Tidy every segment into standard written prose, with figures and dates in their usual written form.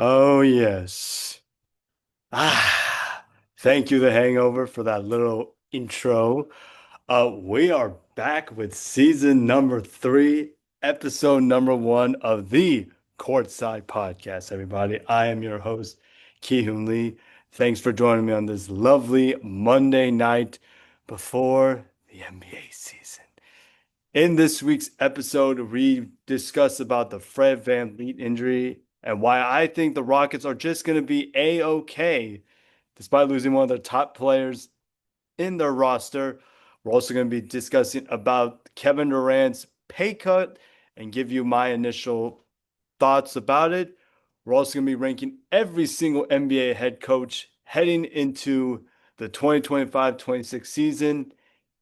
Oh, yes. Ah, thank you, The Hangover, for that little intro. We are back with season number three, episode number one of the Courtside Podcast, everybody. I am your host, Ki-Hoon Lee. Thanks for joining me on this lovely Monday night before the NBA season. In this week's episode, we discuss about the Fred VanVleet injury and why I think the Rockets are just going to be A-OK despite losing one of their top players in their roster. We're also going to be discussing about Kevin Durant's pay cut and give you my initial thoughts about it. We're also going to be ranking every single NBA head coach heading into the 2025-26 season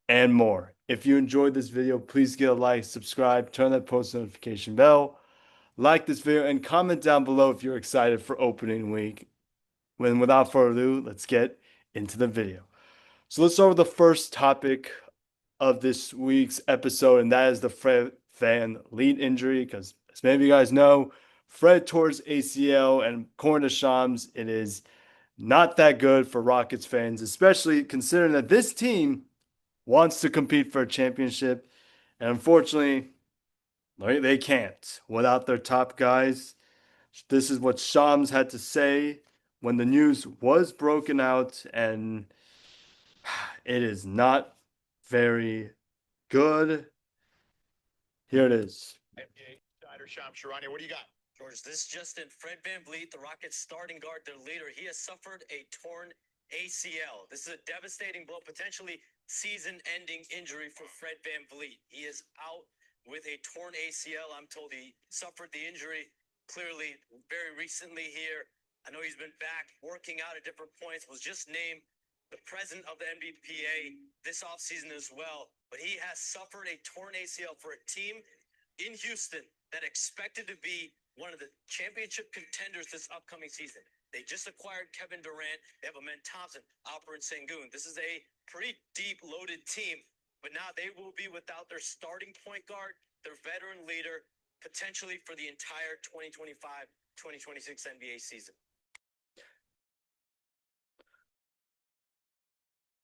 and more. If you enjoyed this video, please give a like, subscribe, turn that post notification bell, like this video, and comment down below if you're excited for opening week. Without further ado, let's get into the video. So let's start with the first topic of this week's episode, and that is the Fred VanVleet injury. Because as many of you guys know, Fred tore his ACL, and according to Shams, it is not that good for Rockets fans, especially considering that this team wants to compete for a championship. And unfortunately, they can't without their top guys. This is what Shams had to say when the news was broken out, and it is not very good. Here it is. NBA insider Sham Sharania, what do you got? George, this just in. Fred VanVleet, the Rockets starting guard, their leader, he has suffered a torn ACL. This is a devastating blow, potentially season-ending injury for Fred VanVleet. He is out with a torn ACL. I'm told he suffered the injury clearly very recently here. I know he's been back working out at different points, was just named the president of the NBPA this offseason as well. But he has suffered a torn ACL for a team in Houston that expected to be one of the championship contenders this upcoming season. They just acquired Kevin Durant. They have Amen Thompson, Alperen Sengun. This is a pretty deep loaded team, but now they will be without their starting point guard, their veteran leader, potentially for the entire 2025-2026 NBA season.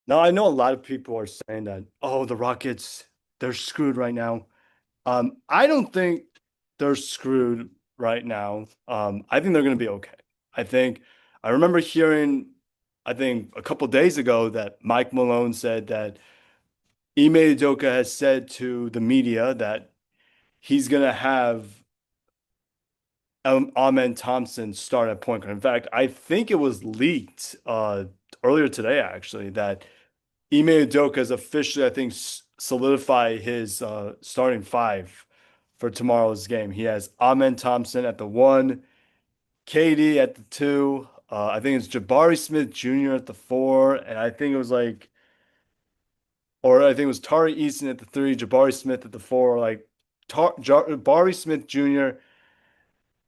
Now, I know a lot of people are saying that, oh, the Rockets, they're screwed right now. I don't think they're screwed right now. I think they're going to be okay. I think I remember hearing, I think a couple days ago that Mike Malone said that Ime Udoka has said to the media that he's going to have Amen Thompson start at point guard. In fact, I think it was leaked earlier today, actually, that Ime Udoka has officially, I think, solidified his starting five for tomorrow's game. He has Amen Thompson at the one, KD at the two. I think it's Jabari Smith Jr. at the four, and I think it was like, or I think it was Tari Eason at the three, Jabari Smith at the four, like Jabari Smith Jr.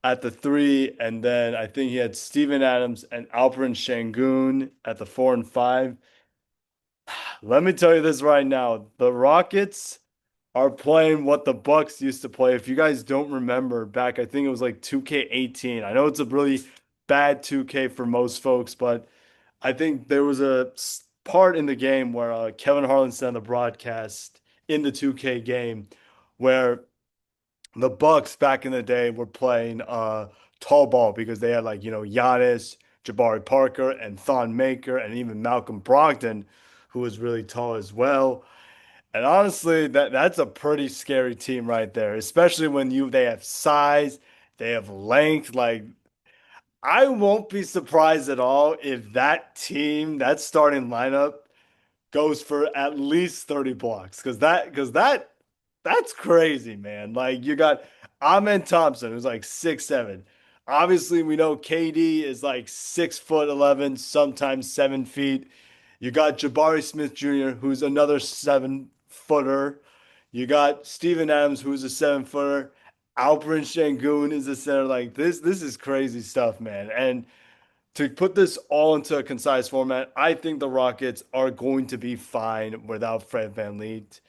at the three, and then I think he had Steven Adams and Alperen Sengun at the four and five. Let me tell you this right now. The Rockets are playing what the Bucks used to play. If you guys don't remember back, I think it was like 2K18. I know it's a really bad 2K for most folks, but I think there was a part in the game where Kevin Harlan said on the broadcast in the 2K game where the Bucks back in the day were playing tall ball because they had like, Giannis, Jabari Parker, and Thon Maker, and even Malcolm Brogdon, who was really tall as well. And honestly, that's a pretty scary team right there, especially when they have size, they have length. Like I won't be surprised at all if that team, that starting lineup, goes for at least 30 blocks because that's crazy, man. Like you got Amen Thompson, who's like 6'7". Obviously, we know KD is like 6 foot 11, sometimes 7 feet. You got Jabari Smith Jr., who's another 7 footer. You got Steven Adams, who's a 7 footer. Alperen Sengun is a center. Like this is crazy stuff, man. And to put this all into a concise format, I think the Rockets are going to be fine without Fred VanVleet.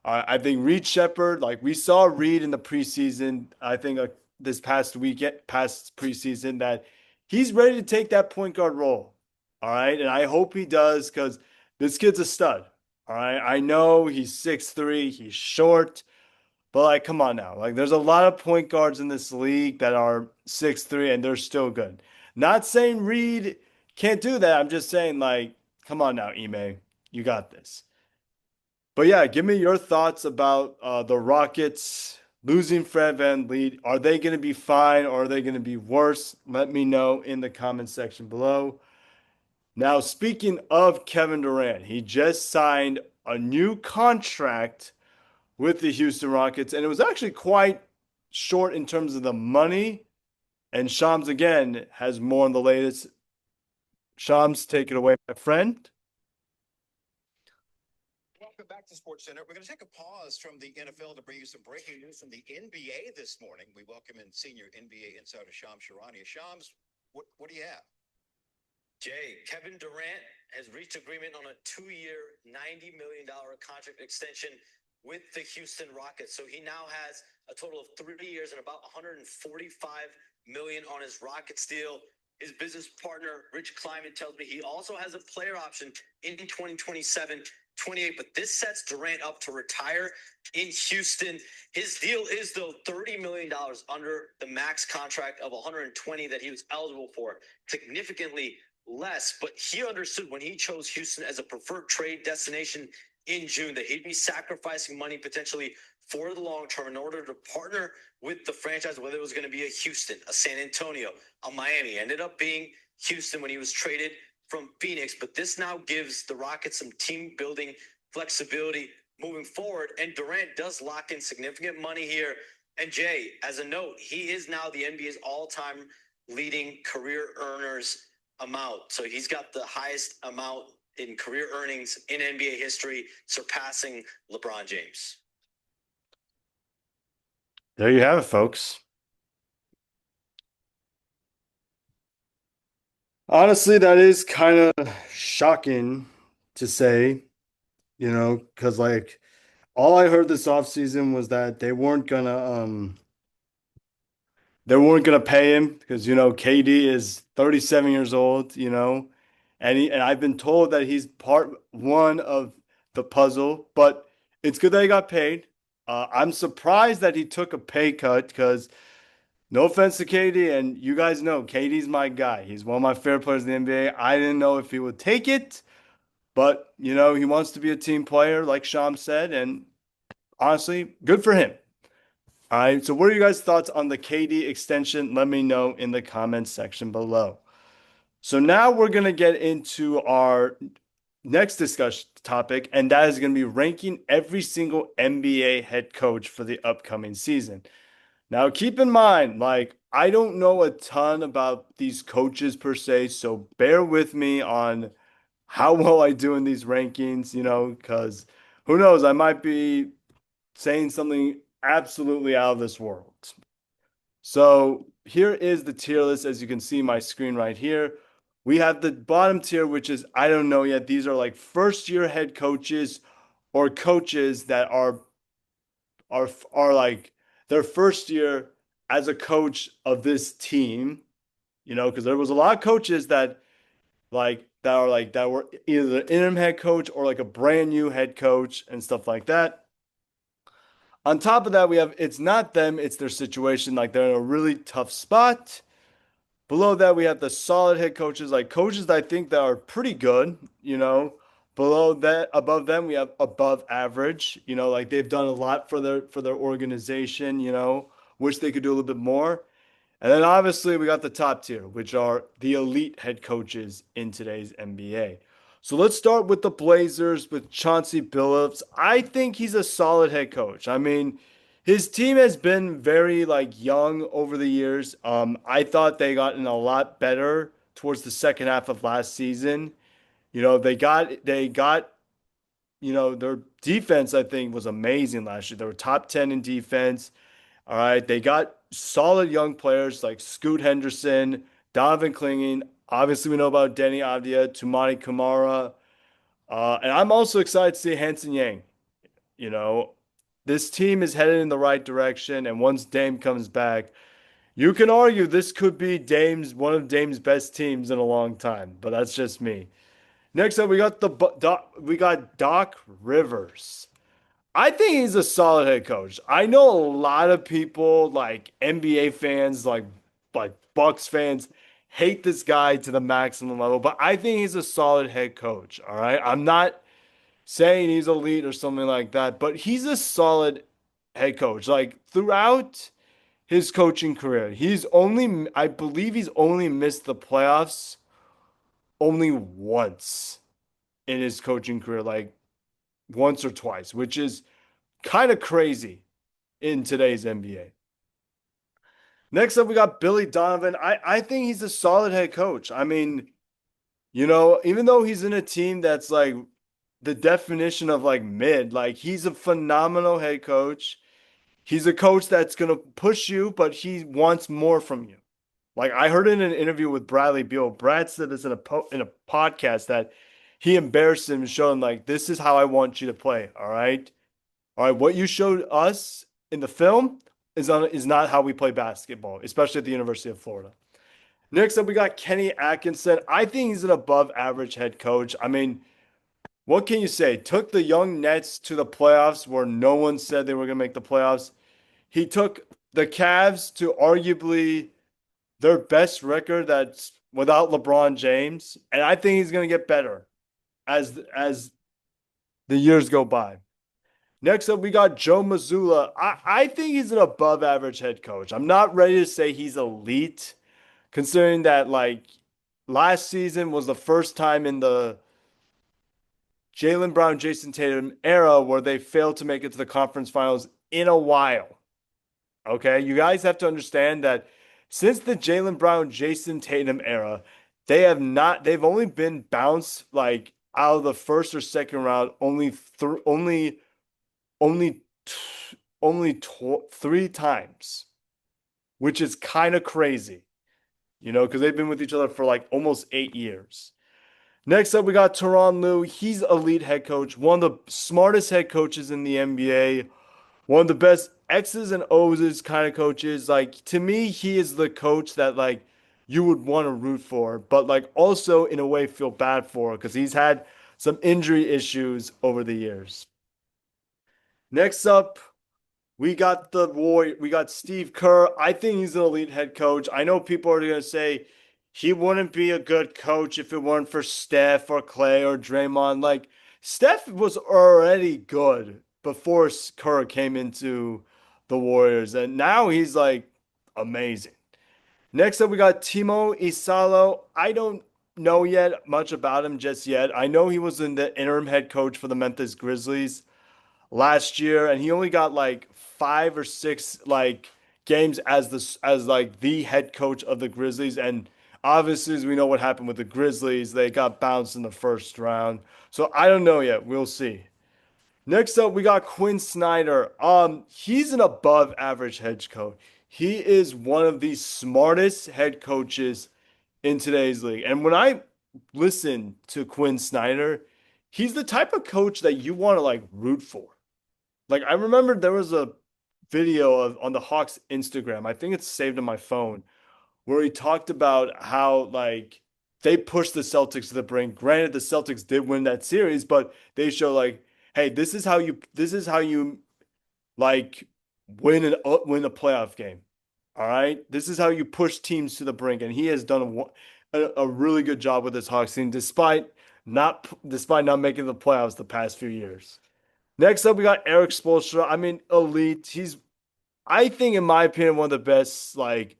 I think Reed Shepard, like we saw Reed in the preseason, I think this past weekend, past preseason, that he's ready to take that point guard role. All right. And I hope he does because this kid's a stud. All right. I know he's 6'3", he's short, but like, come on now. Like, there's a lot of point guards in this league that are 6'3" and they're still good. Not saying Reed can't do that. I'm just saying, like, come on now, Ime. You got this. But yeah, give me your thoughts about the Rockets losing Fred VanVleet. Are they going to be fine or are they going to be worse? Let me know in the comment section below. Now, speaking of Kevin Durant, he just signed a new contract with the Houston Rockets, and it was actually quite short in terms of the money. And Shams again has more on the latest. Shams, take it away, my friend. Welcome back to Sports Center. We're going to take a pause from the NFL to bring you some breaking news from the NBA this morning. We welcome in senior NBA insider Shams Charania. Shams, what do you have? Jay, Kevin Durant has reached agreement on a 2-year, $90 million contract extension with the Houston Rockets. So he now has a total of 3 years and about $145 million on his Rockets deal. His business partner, Rich Kleiman, tells me he also has a player option in 2027, 28, but this sets Durant up to retire in Houston. His deal is, though, $30 million under the max contract of $120 that he was eligible for, significantly less, but he understood when he chose Houston as a preferred trade destination in June that he'd be sacrificing money potentially for the long term in order to partner with the franchise, whether it was going to be a Houston, a San Antonio, a Miami. Ended up being Houston when he was traded from Phoenix, but this now gives the Rockets some team building flexibility moving forward, and Durant does lock in significant money here. And Jay, as a note, he is now the NBA's all-time leading career earners amount. So he's got the highest amount in career earnings in NBA history, surpassing LeBron James. There you have it, folks. Honestly, that is kind of shocking to say, because like all I heard this offseason was that they weren't gonna pay him because KD is 37 years old, and I've been told that he's part one of the puzzle, but it's good that he got paid. I'm surprised that he took a pay cut because no offense to KD, and you guys know KD's my guy. He's one of my favorite players in the NBA. I didn't know if he would take it, but he wants to be a team player, like Sham said, and honestly, good for him. All right. So, what are you guys' thoughts on the KD extension? Let me know in the comments section below. So, now we're going to get into our next discussion topic, and that is going to be ranking every single NBA head coach for the upcoming season. Now, keep in mind, like, I don't know a ton about these coaches per se, so bear with me on how well I do in these rankings, because who knows, I might be saying something absolutely out of this world. So here is the tier list. As you can see my screen right here, we have the bottom tier, which is I don't know yet. These are like first year head coaches or coaches that are like their first year as a coach of this team, because there was a lot of coaches that were either the interim head coach or like a brand new head coach and stuff like that. On top of that, we have it's not them, it's their situation. Like they're in a really tough spot. Below that, we have the solid head coaches, like coaches that I think that are pretty good. Below that, above them, we have above average. Like they've done a lot for their organization. Wish they could do a little bit more. And then obviously we got the top tier, which are the elite head coaches in today's NBA. So let's start with the Blazers with Chauncey Billups. I think he's a solid head coach. I mean, his team has been very like young over the years. I thought they gotten a lot better towards the second half of last season. They got their defense I think was amazing last year. They were top 10 in defense. All right, they got solid young players like Scoot Henderson, Donovan Clingan. Obviously, we know about Denny Avdia, Tumani Kamara, and I'm also excited to see Hanson Yang. You know, this team is headed in the right direction, and once Dame comes back, You can argue this could be Dame's one of Dame's best teams in a long time, but that's just me. Next up, we got we got Doc Rivers. I think he's a solid head coach. I know a lot of people like NBA fans, like Bucks fans, hate this guy to the maximum level, but I think he's a solid head coach. All right. I'm not saying he's elite or something like that, but he's a solid head coach. Like throughout his coaching career, I believe he's only missed the playoffs only once in his coaching career, like once or twice, which is kind of crazy in today's NBA. Next up, we got Billy Donovan. I think he's a solid head coach. I mean, even though he's in a team that's like the definition of like mid, like he's a phenomenal head coach. He's a coach that's going to push you, but he wants more from you. Like I heard in an interview with Bradley Beal, Brad said this in a podcast that he embarrassed him and showed him like, this is how I want you to play. All right. All right. What you showed us in the film is not how we play basketball, especially at the University of Florida. Next up, we got Kenny Atkinson. I think he's an above average head coach. I mean, what can you say? Took the young Nets to the playoffs where no one said they were going to make the playoffs. He took the Cavs to arguably their best record that's without LeBron James, and I think he's going to get better as the years go by. Next up, we got Joe Mazzulla. I think he's an above average head coach. I'm not ready to say he's elite, considering that like last season was the first time in the Jaylen Brown, Jason Tatum era where they failed to make it to the conference finals in a while. Okay, you guys have to understand that since the Jaylen Brown, Jason Tatum era, they've only been bounced like out of the first or second round only three times, which is kind of crazy, because they've been with each other for like almost 8 years. Next up, we got Tyronn Lue. He's elite head coach, one of the smartest head coaches in the NBA, one of the best X's and O's kind of coaches. Like to me, he is the coach that like you would want to root for, but like also in a way feel bad for because he's had some injury issues over the years. Next up, we got Steve Kerr. I think he's an elite head coach. I know people are going to say he wouldn't be a good coach if it weren't for Steph or Clay or Draymond. Like Steph was already good before Kerr came into the Warriors, and now he's like amazing. Next up, we got Timo Isalo. I don't know yet much about him just yet. I know he was in the interim head coach for the Memphis Grizzlies last year, and he only got like 5 or 6 like games as like the head coach of the Grizzlies. And obviously, as we know what happened with the Grizzlies, they got bounced in the first round. So I don't know yet. We'll see. Next up, we got Quinn Snyder. He's an above average head coach. He is one of the smartest head coaches in today's league. And when I listen to Quinn Snyder, he's the type of coach that you want to like root for. Like I remember there was a video on the Hawks Instagram. I think it's saved on my phone where he talked about how like they pushed the Celtics to the brink. Granted, the Celtics did win that series, but they show like, hey, this is how you like win a playoff game. All right, this is how you push teams to the brink, and he has done a really good job with this Hawks team, despite not making the playoffs the past few years. Next up, we got Eric Spoelstra. I mean, elite. I think, in my opinion, one of the best like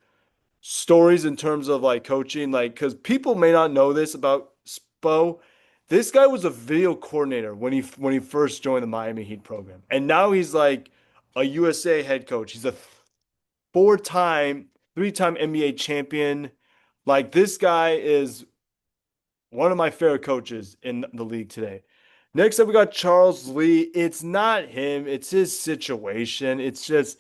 stories in terms of like coaching. Like, because people may not know this about Spo. This guy was a video coordinator when he first joined the Miami Heat program, and now he's like a USA head coach. He's a three-time NBA champion. Like this guy is one of my favorite coaches in the league today. Next up, we got Charles Lee. It's not him, it's his situation. It's just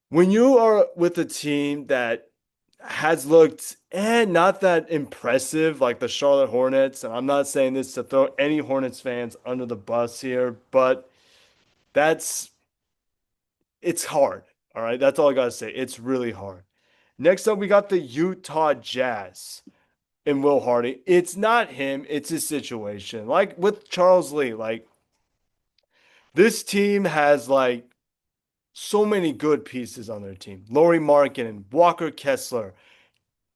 when you are with a team that has looked not that impressive, like the Charlotte Hornets, and I'm not saying this to throw any Hornets fans under the bus here, but that's it's hard. All right, that's all I gotta say. It's really hard. Next up, we got the Utah Jazz and Will Hardy. It's not him, it's his situation. Like with Charles Lee, like this team has like so many good pieces on their team. Laurie Markkinen, Walker Kessler,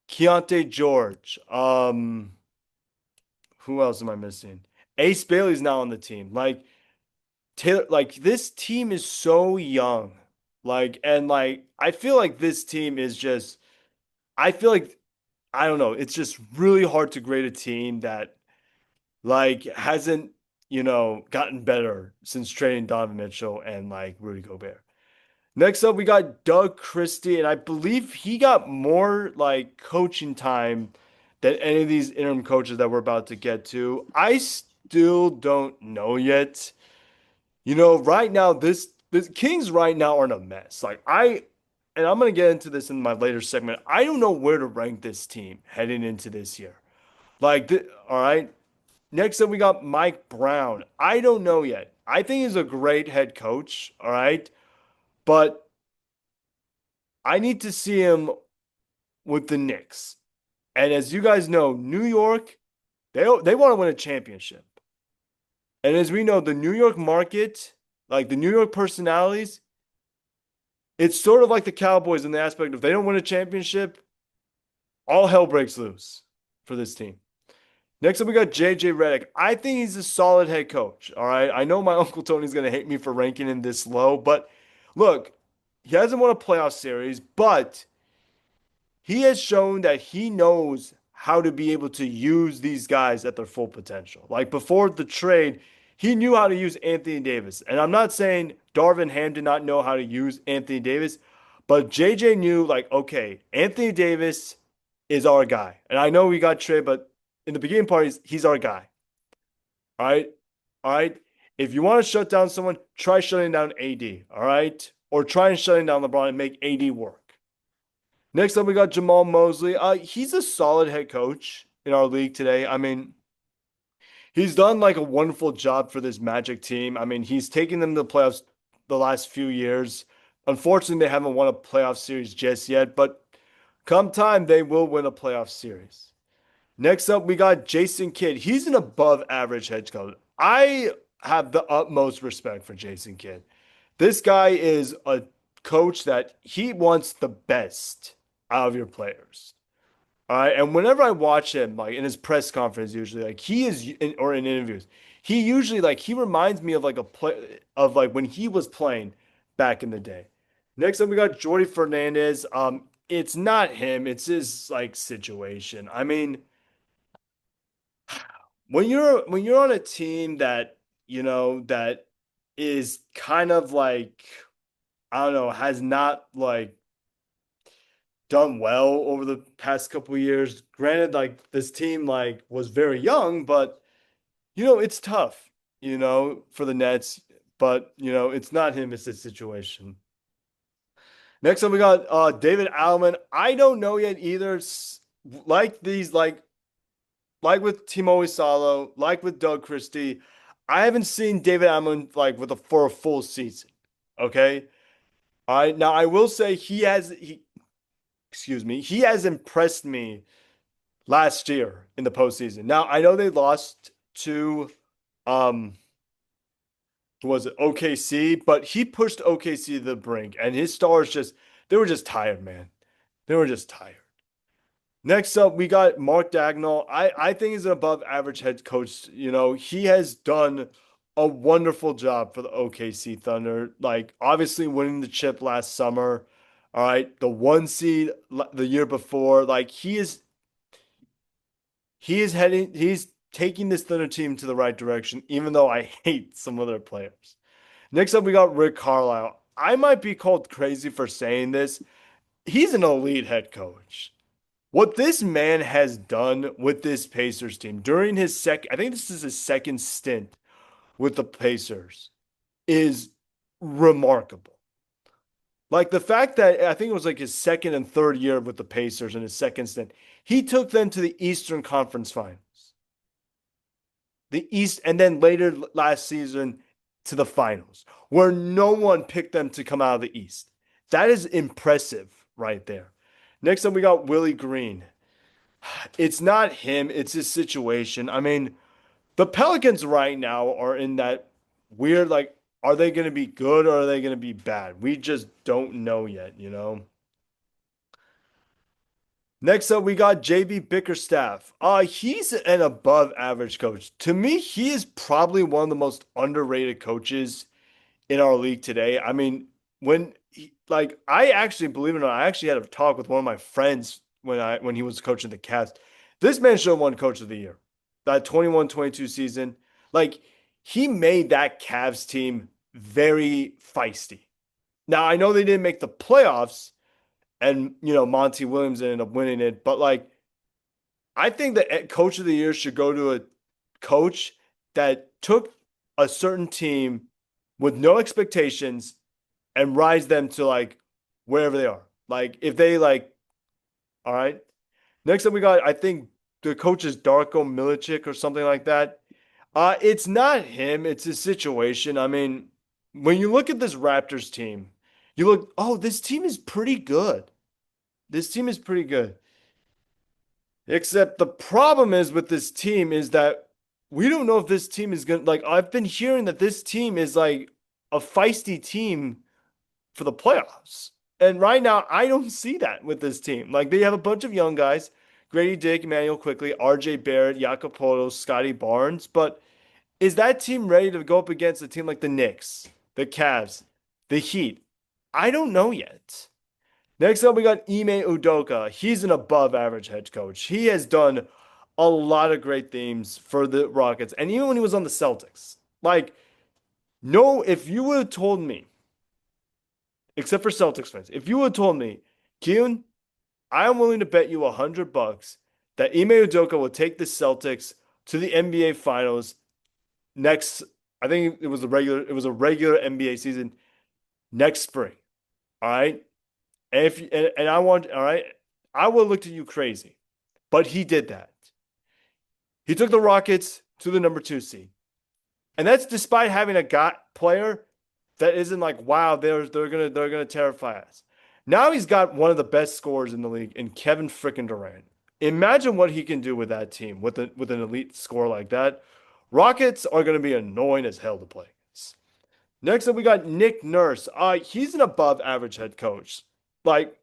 Keontae George. Who else am I missing? Ace Bailey's now on the team. Like Taylor, like this team is so young. And I feel like this team is just I feel like I don't know, it's just really hard to grade a team that like hasn't, gotten better since trading Donovan Mitchell and like Rudy Gobert. Next up, we got Doug Christie, and I believe he got more like coaching time than any of these interim coaches that we're about to get to. I still don't know yet. Right now, this Kings right now are in a mess. And I'm gonna get into this in my later segment. I don't know where to rank this team heading into this year. All right. Next up, we got Mike Brown. I don't know yet. I think he's a great head coach. All right, but I need to see him with the Knicks. And as you guys know, New York, they want to win a championship. And as we know, the New York market, like the New York personalities, it's sort of like the Cowboys in the aspect of if they don't win a championship, all hell breaks loose for this team. Next up, we got JJ Redick. I think he's a solid head coach. All right. I know my Uncle Tony's going to hate me for ranking him this low, but look, he hasn't won a playoff series, but he has shown that he knows how to be able to use these guys at their full potential. Like before the trade, he knew how to use Anthony Davis. And I'm not saying Darvin Ham did not know how to use Anthony Davis, but JJ knew, like, okay, Anthony Davis is our guy. And I know we got traded, but in the beginning part, he's our guy. All right. All right. If you want to shut down someone, try shutting down AD. All right. Or try and shutting down LeBron and make AD work. Next up, we got Jamal Mosley. He's a solid head coach in our league today. I mean, he's done like a wonderful job for this Magic team. I mean, he's taken them to the playoffs the last few years. Unfortunately, they haven't won a playoff series just yet, but come time, they will win a playoff series. Next up, we got Jason Kidd. He's an above average head coach. I have the utmost respect for Jason Kidd. This guy is a coach that he wants the best out of your players. All right. And whenever I watch him, like in his press conference, usually, like or in interviews, he usually, like, he reminds me of like a play of like when he was playing back in the day. Next up, we got Jordy Fernandez. It's not him, it's his like situation. I mean, when you're on a team that, that is kind of like, I don't know, has not like done well over the past couple of years. Granted, like this team like was very young, but it's tough, for the Nets. But it's not him, it's his situation. Next up, we got David Allen. I don't know yet either. Like these, like with Timo Isalo, like with Doug Christie, I haven't seen David Allen like for a full season. Okay. All right. Now I will say he has impressed me last year in the postseason. Now I know they lost to who was it, OKC, but he pushed OKC to the brink, and his stars they were just tired, man. They were just tired. Next up, we got Mark Dagnall. I think he's an above average head coach. He has done a wonderful job for the OKC Thunder. Like, obviously winning the chip last summer. All right. The 1 seed the year before. Like, he's taking this Thunder team to the right direction, even though I hate some of their players. Next up, we got Rick Carlisle. I might be called crazy for saying this. He's an elite head coach. What this man has done with this Pacers team during I think this is his second stint with the Pacers, is remarkable. Like the fact that I think it was like his second and third year with the Pacers in his second stint, he took them to the Eastern Conference Finals. The East, and then later last season to the finals, where no one picked them to come out of the East. That is impressive right there. Next up, we got Willie Green. It's not him, it's his situation. I mean, the Pelicans right now are in that weird, like, are they going to be good or are they going to be bad? We just don't know yet, you know? Next up, we got JB Bickerstaff. He's an above average coach. To me, he is probably one of the most underrated coaches in our league today. I mean, I actually, believe it or not, I actually had a talk with one of my friends when he was coaching the Cavs. This man should have won Coach of the Year. That 21-22 season. Like, he made that Cavs team very feisty. Now, I know they didn't make the playoffs, and Monty Williams ended up winning it, but like, I think that Coach of the Year should go to a coach that took a certain team with no expectations and rise them to like wherever they are. Like if they like, all right. Next up, we got I think the coach is Darko Milicic or something like that. It's not him. It's his situation. I mean, when you look at this Raptors team, you look, oh, this team is pretty good. This team is pretty good. Except the problem is with this team is that we don't know if this team is going to, like, I've been hearing that this team is like a feisty team for the playoffs. And right now, I don't see that with this team. Like, they have a bunch of young guys: Grady Dick, Emmanuel Quickly, RJ Barrett, Jakob Poeltl, Scotty Barnes. But is that team ready to go up against a team like the Knicks, the Cavs, the Heat? I don't know yet. Next up, we got Ime Udoka. He's an above average head coach. He has done a lot of great things for the Rockets. And even when he was on the Celtics, like, no, if you would have told me, except for Celtics fans, if you would have told me, Kyun, I am willing to bet you $100 that Ime Udoka will take the Celtics to the NBA Finals next. I think it was a regular NBA season next spring. All right. And I want, all right, I would look at you crazy, but he did that. He took the Rockets to the number 2 seed, and that's despite having a player that isn't like, wow, they're gonna terrify us. Now he's got one of the best scorers in the league in Kevin frickin' Durant. Imagine what he can do with that team with an elite score like that. Rockets are gonna be annoying as hell to play against. Next up, we got Nick Nurse. He's an above average head coach. Like,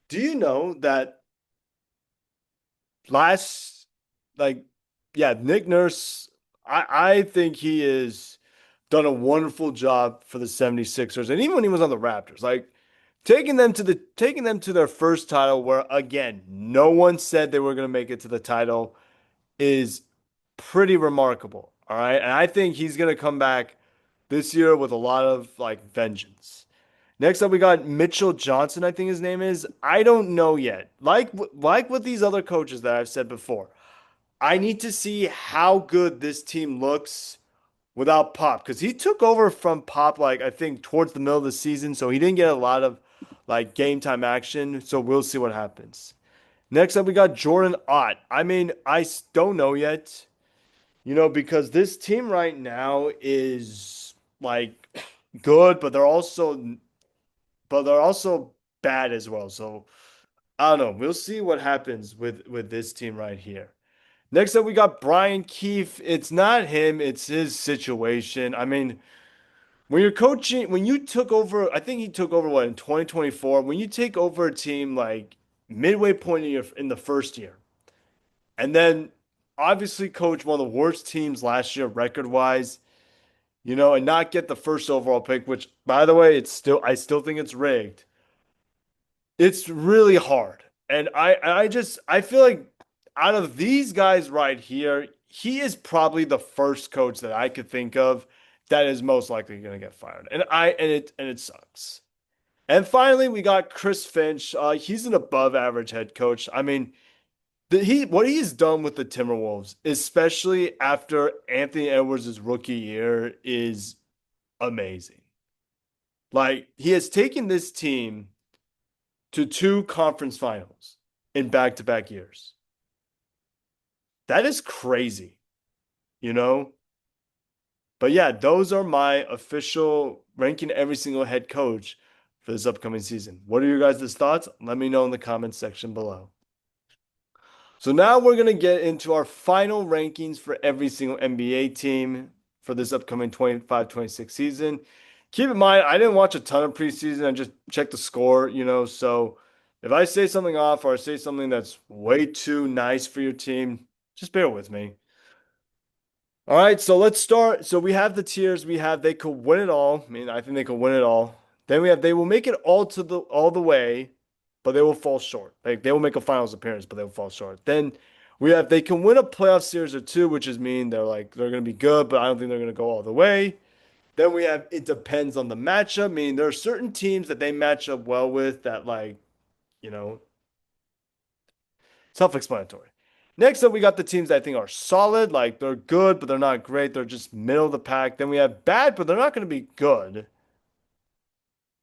do you know that last, like, yeah, Nick Nurse, I think he has done a wonderful job for the 76ers. And even when he was on the Raptors, like taking them to their first title, where again, no one said they were going to make it to the title, is pretty remarkable. All right. And I think he's going to come back this year with a lot of like vengeance. Next up, we got Mitchell Johnson, I think his name is. I don't know yet. Like with these other coaches that I've said before, I need to see how good this team looks without Pop, because he took over from Pop like I think towards the middle of the season, so he didn't get a lot of like game time action. So we'll see what happens. Next up, we got Jordan Ott. I mean, don't know yet, because this team right now is like good, but they're also bad as well. So I don't know. We'll see what happens with this team right here. Next up, we got Brian Keefe. It's not him, it's his situation. I mean, when you're coaching, when you took over, I think he took over what in 2024. When you take over a team like midway point in the first year, and then obviously coach one of the worst teams last year record wise, and not get the first overall pick, which by the way, I still think it's rigged. It's really hard. And I feel like out of these guys right here, he is probably the first coach that I could think of that is most likely going to get fired. And it sucks. And finally, we got Chris Finch. He's an above average head coach. I mean, what he's done with the Timberwolves, especially after Anthony Edwards' rookie year, is amazing. Like, he has taken this team to 2 conference finals in back-to-back years. That is crazy, you know? But yeah, those are my official ranking every single head coach for this upcoming season. What are your guys' thoughts? Let me know in the comments section below. So now we're going to get into our final rankings for every single NBA team for this upcoming 25-26 season. Keep in mind, I didn't watch a ton of preseason. I just checked the score, so if I say something off or I say something that's way too nice for your team, just bear with me. All right, so let's start. So we have the tiers. We have they could win it all. I mean, I think they could win it all. Then we have they will make it all the way, but they will fall short. Like they will make a finals appearance, but they will fall short. Then we have they can win a playoff series or two, which is mean they're gonna be good, but I don't think they're gonna go all the way. Then we have it depends on the matchup. I mean, there are certain teams that they match up well with that you know, self-explanatory. Next up, we got the teams that I think are solid, like they're good, but they're not great. They're just middle of the pack. Then we have bad, but they're not going to be good.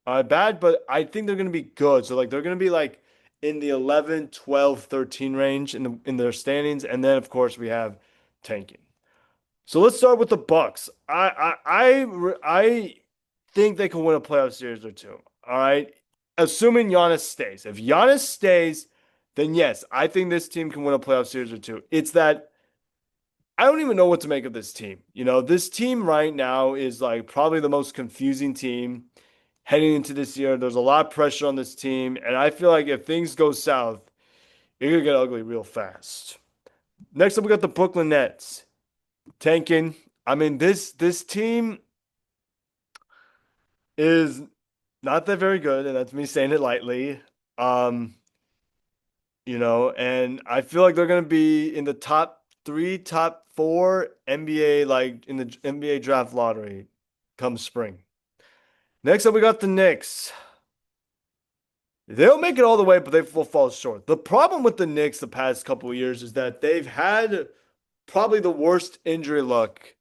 Bad, but I think they're going to be good. So like they're going to be like in the 11, 12, 13 range in their standings. And then of course we have tanking. So let's start with the Bucks. I think they can win a playoff series or two. All right, assuming Giannis stays. If Giannis stays, then yes, I think this team can win a playoff series or two. It's that I don't even know what to make of this team. This team right now is like probably the most confusing team heading into this year. There's a lot of pressure on this team, and I feel like if things go south, it's gonna get ugly real fast. Next up, we got the Brooklyn Nets tanking. I mean, this team is not that very good, and that's me saying it lightly. Um, and I feel like they're gonna be in the top three, top four NBA, like in the NBA draft lottery come spring. Next up, we got the Knicks. They'll make it all the way, but they will fall short. The problem with the Knicks the past couple of years is that they've had probably the worst injury luck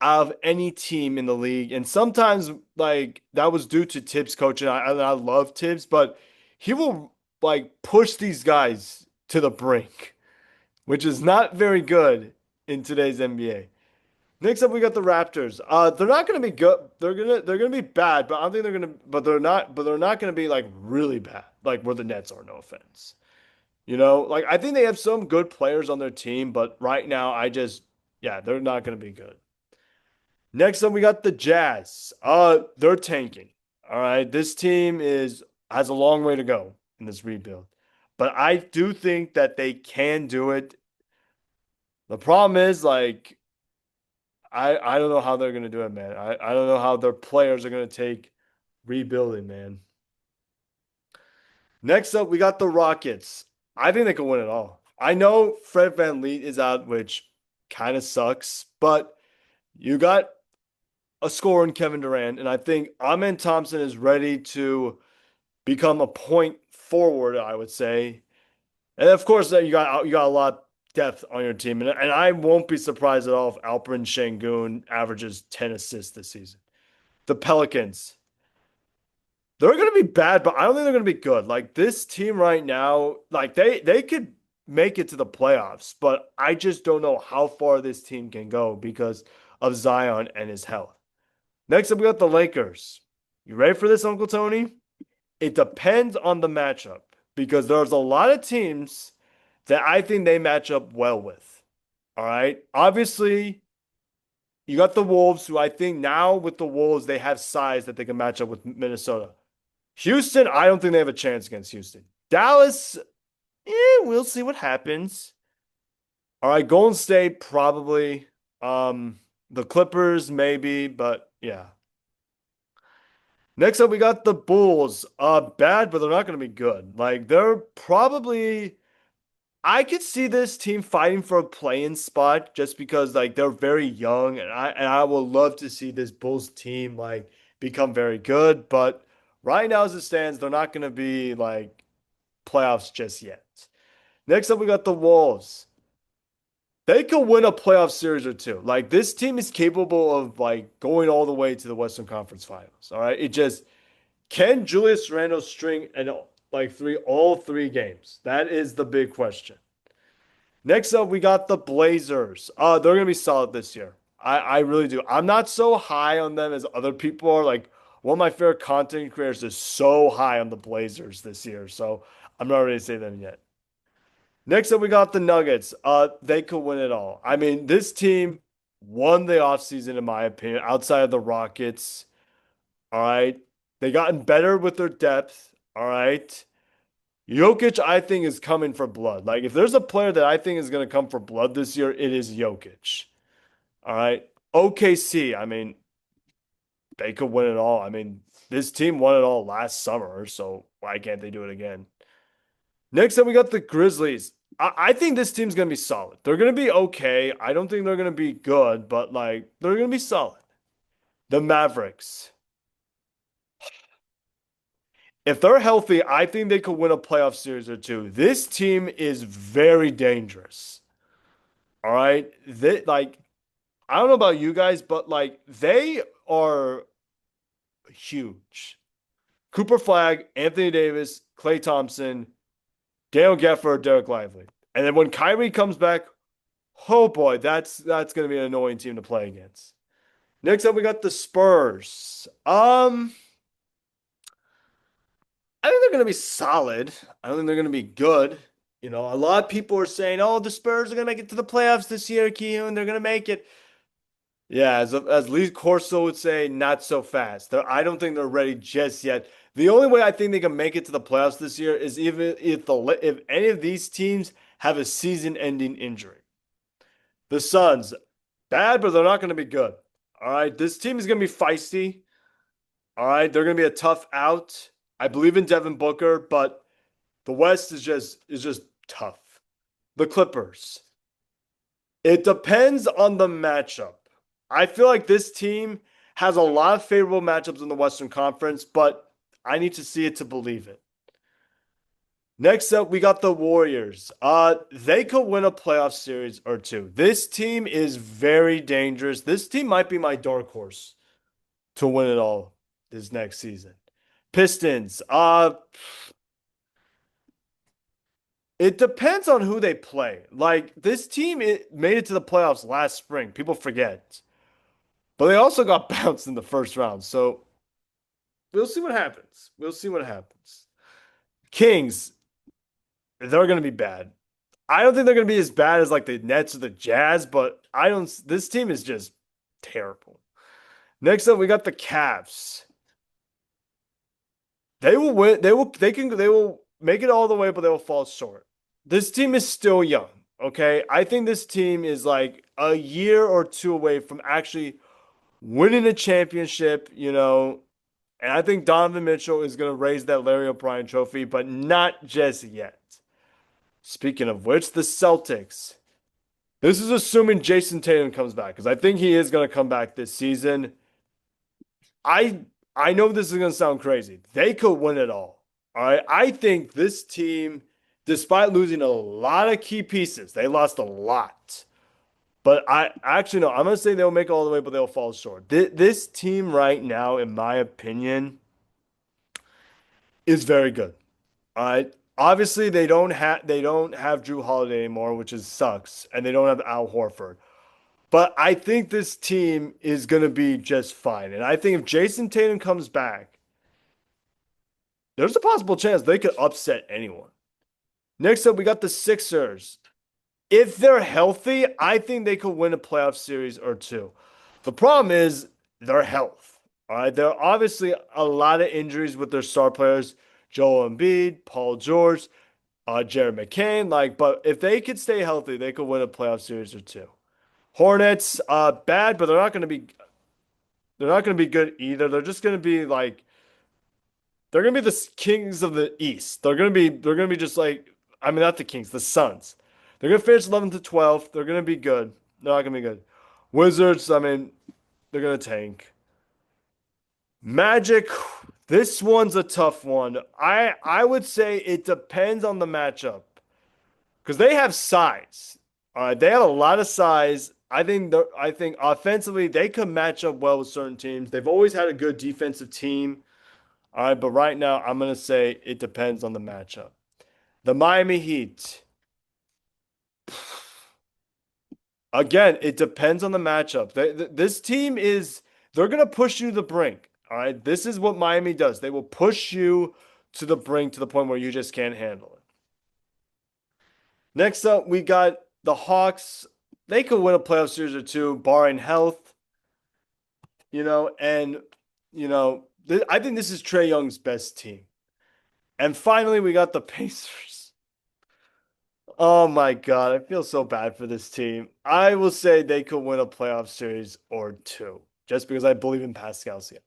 out of any team in the league. And sometimes, like, that was due to Tibbs coaching. I love Tibbs, but he will, like, push these guys to the brink, which is not very good in today's NBA. Next up, we got the Raptors. They're not going to be good. They're gonna be bad, but I don't think they're gonna. But they're not going to be like really bad, like where the Nets are. No offense. Like I think they have some good players on their team, but right now, yeah, they're not going to be good. Next up, we got the Jazz. They're tanking. All right, this team has a long way to go in this rebuild, but I do think that they can do it. The problem is like I don't know how they're gonna do it, man. I don't know how their players are gonna take rebuilding, man. Next up, we got the Rockets. I think they can win it all. I know Fred VanVleet is out, which kind of sucks, but you got a scorer in Kevin Durant, and I think Amen Thompson is ready to become a point forward, I would say. And of course, you got a lot of depth on your team, and I won't be surprised at all if Alperen Şengün averages 10 assists this season. The Pelicans, they're going to be bad, but I don't think they're going to be good. Like this team right now, like they could make it to the playoffs, but I just don't know how far this team can go because of Zion and his health. Next up, we got the Lakers. You ready for this, Uncle Tony? It depends on the matchup because there's a lot of teams that I think they match up well with. All right. Obviously, you got the Wolves, who I think now with the Wolves, they have size that they can match up with Minnesota. Houston, I don't think they have a chance against Houston. Dallas, we'll see what happens. All right. Golden State, probably. The Clippers, maybe, but yeah. Next up, we got the Bulls. Bad, but they're not going to be good. Like, they're probably. I could see this team fighting for a play-in spot just because like they're very young, and I would love to see this Bulls team like become very good. But right now, as it stands, they're not going to be like playoffs just yet. Next up, we got the Wolves. They could win a playoff series or two. Like this team is capable of like going all the way to the Western Conference Finals. All right, it just can Julius Randle string and like all three games? That is the big question. Next up, we got the Blazers. They're gonna be solid this year. I really do. I'm not so high on them as other people are. Like, one of my favorite content creators is so high on the Blazers this year. So I'm not ready to say them yet. Next up, we got the Nuggets. They could win it all. I mean, this team won the offseason, in my opinion, outside of the Rockets. All right. They gotten better with their depth. All right. Jokic, I think, is coming for blood. Like, if there's a player that I think is going to come for blood this year, it is Jokic. All right. OKC, I mean, they could win it all. I mean, this team won it all last summer, so why can't they do it again? Next up, we got the Grizzlies. I think this team's going to be solid. They're going to be okay. I don't think they're going to be good, but like, they're going to be solid. The Mavericks. If they're healthy, I think they could win a playoff series or two. This team is very dangerous. All right. I don't know about you guys, but like they are huge. Cooper Flag, Anthony Davis, Klay Thompson, Daniel Gafford, Derek Lively. And then when Kyrie comes back, oh boy, that's gonna be an annoying team to play against. Next up, we got the Spurs. I think they're going to be solid. I don't think they're going to be good. You know, a lot of people are saying, "Oh, the Spurs are going to make it to the playoffs this year, and they're going to make it." Yeah, as Lee Corso would say, not so fast. I don't think they're ready just yet. The only way I think they can make it to the playoffs this year is even if any of these teams have a season-ending injury. The Suns, bad, but they're not going to be good. All right, this team is going to be feisty. All right, they're going to be a tough out. I believe in Devin Booker, but the West is just tough. The Clippers. It depends on the matchup. I feel like this team has a lot of favorable matchups in the Western Conference, but I need to see it to believe it. Next up, we got the Warriors. They could win a playoff series or two. This team is very dangerous. This team might be my dark horse to win it all this next season. Pistons. It depends on who they play. Like this team made it to the playoffs last spring. People forget. But they also got bounced in the first round. So we'll see what happens. We'll see what happens. Kings, they're going to be bad. I don't think they're going to be as bad as like the Nets or the Jazz, but I don't this team is just terrible. Next up, we got the Cavs. They will win. They will make it all the way, but they will fall short. This team is still young. Okay. I think this team is like a year or two away from actually winning a championship, you know. And I think Donovan Mitchell is going to raise that Larry O'Brien trophy, but not just yet. Speaking of which, the Celtics. This is assuming Jason Tatum comes back because I think he is going to come back this season. I I know this is going to sound crazy. They could win it all. All right. I think this team, despite losing a lot of key pieces, they lost a lot. But I actually no, I'm going to say they'll make it all the way, but they'll fall short. This team right now, in my opinion, is very good. All right. Obviously, they don't have Drew Holiday anymore, which is sucks, and they don't have Al Horford. But I think this team is going to be just fine. And I think if Jason Tatum comes back, there's a possible chance they could upset anyone. Next up, we got the Sixers. If they're healthy, I think they could win a playoff series or two. The problem is their health. All right. There are obviously a lot of injuries with their star players, Joel Embiid, Paul George, Jared McCain. But if they could stay healthy, they could win a playoff series or two. Hornets, bad, but they're not gonna be good either. They're just gonna be like they're gonna be the kings of the East. They're gonna be just like I mean not the Kings, the Suns. They're gonna finish 11 to 12. They're gonna be good. They're not gonna be good. Wizards, I mean, they're gonna tank. Magic, this one's a tough one. I would say it depends on the matchup because they have size. They have a lot of size. I think offensively they could match up well with certain teams. They've always had a good defensive team. All right, but right now I'm gonna say it depends on the matchup. The Miami Heat. Again, it depends on the matchup. This team is they're gonna push you to the brink. All right. This is what Miami does. They will push you to the brink to the point where you just can't handle it. Next up, we got the Hawks. They could win a playoff series or two, barring health, and, I think this is Trae Young's best team. And finally, we got the Pacers. Oh my God, I feel so bad for this team. I will say they could win a playoff series or two, just because I believe in Pascal Siakam.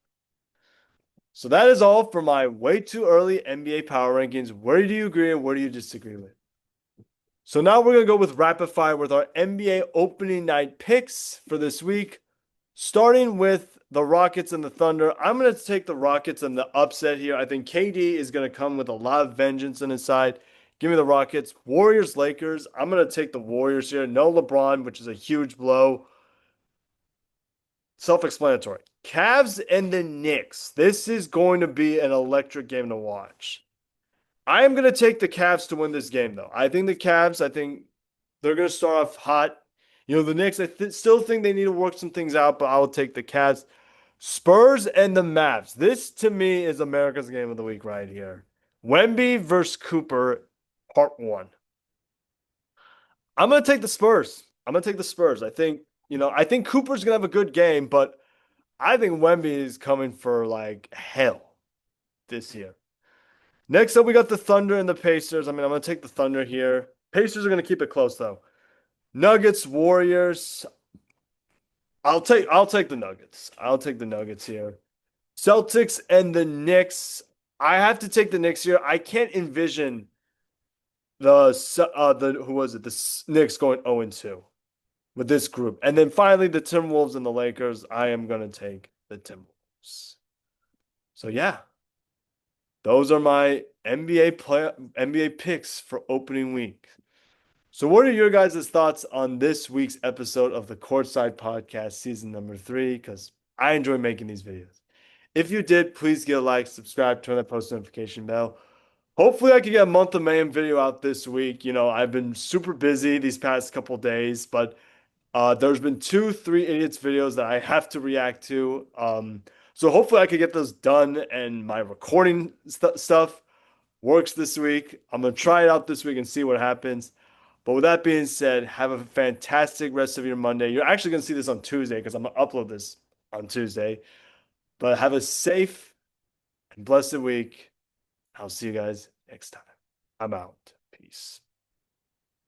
So that is all for my way too early NBA power rankings. Where do you agree and where do you disagree with? So now we're going to go with rapid fire with our NBA opening night picks for this week. Starting with the Rockets and the Thunder, I'm going to take the Rockets and the upset here. I think KD is going to come with a lot of vengeance on his side. Give me the Rockets. Warriors, Lakers. I'm going to take the Warriors here. No LeBron, which is a huge blow. Self-explanatory. Cavs and the Knicks. This is going to be an electric game to watch. I am going to take the Cavs to win this game, though. I think they're going to start off hot. The Knicks, still think they need to work some things out, but I will take the Cavs. Spurs and the Mavs. This, to me, is America's game of the week right here. Wemby versus Cooper, part one. I'm going to take the Spurs. I think Cooper's going to have a good game, but I think Wemby is coming for like hell this year. Next up, we got the Thunder and the Pacers. I'm going to take the Thunder here. Pacers are going to keep it close, though. Nuggets, Warriors. I'll take the Nuggets. I'll take the Nuggets here. Celtics and the Knicks. I have to take the Knicks here. I can't envision the Knicks going 0-2 with this group. And then finally the Timberwolves and the Lakers. I am going to take the Timberwolves. So yeah. Those are my NBA picks for opening week. So what are your guys' thoughts on this week's episode of the Courtside Podcast, season number 3? Because I enjoy making these videos. If you did, please give a like, subscribe, turn that post notification bell. Hopefully I can get a month of Mayhem video out this week. I've been super busy these past couple days, but there's been 3 idiots videos that I have to react to. So hopefully I can get those done and my recording stuff works this week. I'm going to try it out this week and see what happens. But with that being said, have a fantastic rest of your Monday. You're actually going to see this on Tuesday because I'm going to upload this on Tuesday. But have a safe and blessed week. I'll see you guys next time. I'm out. Peace.